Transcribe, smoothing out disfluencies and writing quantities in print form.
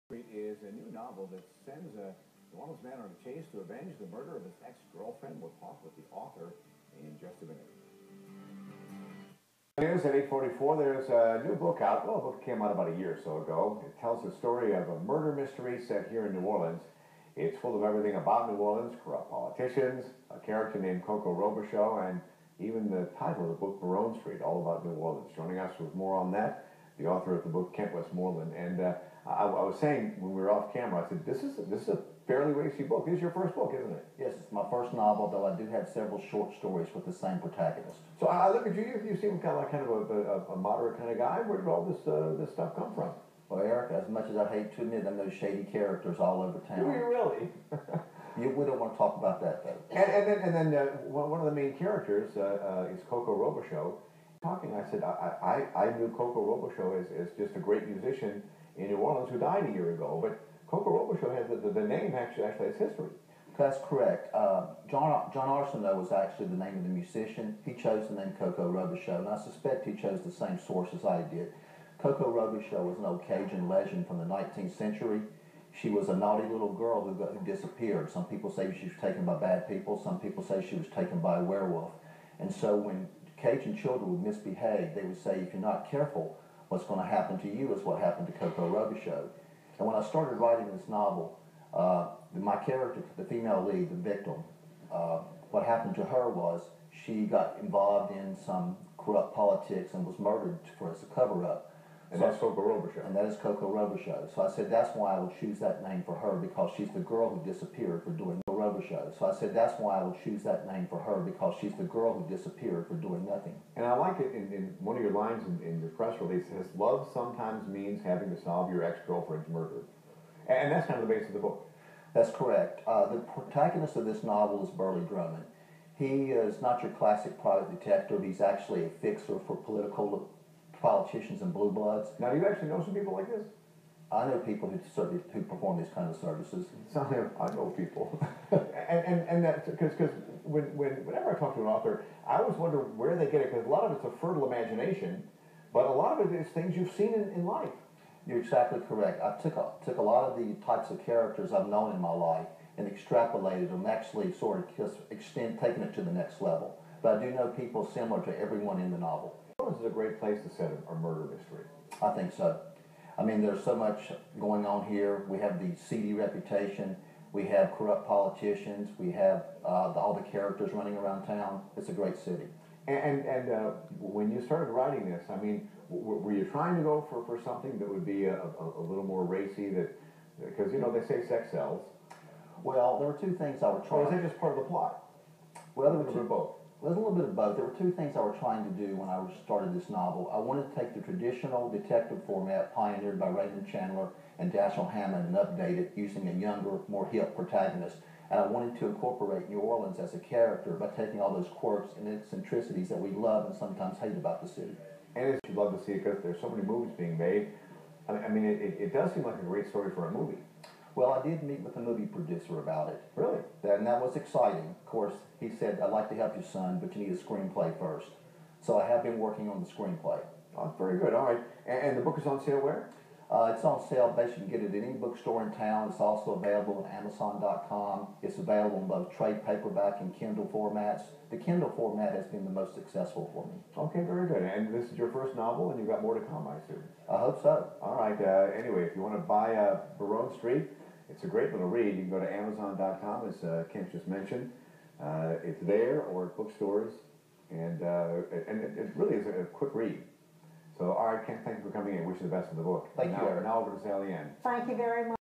Street is a new novel that sends a New Orleans man on a chase to avenge the murder of his ex-girlfriend. We'll talk with the author in just a minute. It is at 8:44. There's a new book out. Well, a book came out about a year or so ago. It tells the story of a murder mystery set here in New Orleans. It's full of everything about New Orleans, corrupt politicians, a character named Coco Robichaux, and even the title of the book, Baronne Street, all about New Orleans. Joining us with more on that, the author of the book, Kent Westmoreland. And I was saying when we were off camera, I said, this is a fairly racy book. This is your first book, isn't it? Yes, it's my first novel, though I do have several short stories with the same protagonist. So I look at you. You seem kind of a moderate kind of guy. Where did all this stuff come from? Well, Eric, as much as I hate to admit, I know shady characters all over town. Do you really? We don't want to talk about that, though. And then one of the main characters is Coco Robichaux. Talking, I said, I knew Coco Robichaux as just a great musician in New Orleans who died a year ago, but Coco Robichaux has the name actually has history. That's correct. John Arsenault was actually the name of the musician. He chose the name Coco Robichaux, and I suspect he chose the same source as I did. Coco Robichaux was an old Cajun legend from the 19th century. She was a naughty little girl who disappeared. Some people say she was taken by bad people. Some people say she was taken by a werewolf. And so when Cajun children would misbehave, they would say, if you're not careful, what's going to happen to you is what happened to Coco Robichaux. And when I started writing this novel, my character, the female lead, the victim, what happened to her was she got involved in some corrupt politics and was murdered as a cover-up. And that's Coco Robichaux. And that is Coco Robichaux. So I said, that's why I will choose that name for her, because she's the girl who disappeared for doing Robichaux. So I said, that's why I will choose that name for her, because she's the girl who disappeared for doing nothing. And I like it in one of your lines in your press release. It says, love sometimes means having to solve your ex-girlfriend's murder. And that's kind of the base of the book. That's correct. The protagonist of this novel is Burley Drummond. He is not your classic private detective. He's actually a fixer for politicians and blue bloods. Now, do you actually know some people like this? I know people who perform these kind of services. I know people. and that, because whenever I talk to an author, I always wonder where they get it, because a lot of it's a fertile imagination, but a lot of it is things you've seen in life. You're exactly correct. I took a lot of the types of characters I've known in my life and extrapolated them, actually sort of just taking it to the next level. But I do know people similar to everyone in the novel. This is a great place to set a murder mystery. I think so. I mean, there's so much going on here. We have the seedy reputation. We have corrupt politicians. We have all the characters running around town. It's a great city. And when you started writing this, I mean, were you trying to go for something that would be a little more racy? Because, you know, they say sex sells. Well, there were two things I was trying. Or is that just part of the plot? Well, there were both. There's a little bit of both. There were two things I was trying to do when I started this novel. I wanted to take the traditional detective format pioneered by Raymond Chandler and Dashiell Hammond and update it using a younger, more hip protagonist. And I wanted to incorporate New Orleans as a character by taking all those quirks and eccentricities that we love and sometimes hate about the city. And you'd love to see it because there's so many movies being made. I mean, it does seem like a great story for a movie. Well, I did meet with a movie producer about it. Really? And that was exciting. Of course, he said, I'd like to help you, son, but you need a screenplay first. So I have been working on the screenplay. Oh, very good. All right. And the book is on sale where? It's on sale. Basically, you can get it at any bookstore in town. It's also available on Amazon.com. It's available in both trade paperback and Kindle formats. The Kindle format has been the most successful for me. Okay, very good. And this is your first novel, and you've got more to come, I assume. I hope so. All right. Anyway, if you want to buy Baronne Street, it's a great little read. You can go to Amazon.com, as Kent just mentioned. It's there or at bookstores, and it really is a quick read. So, all right, Kent, thank you for coming in. Wish you the best in the book. Thank you, Eric. Now over to Sally Ann. Thank you very much.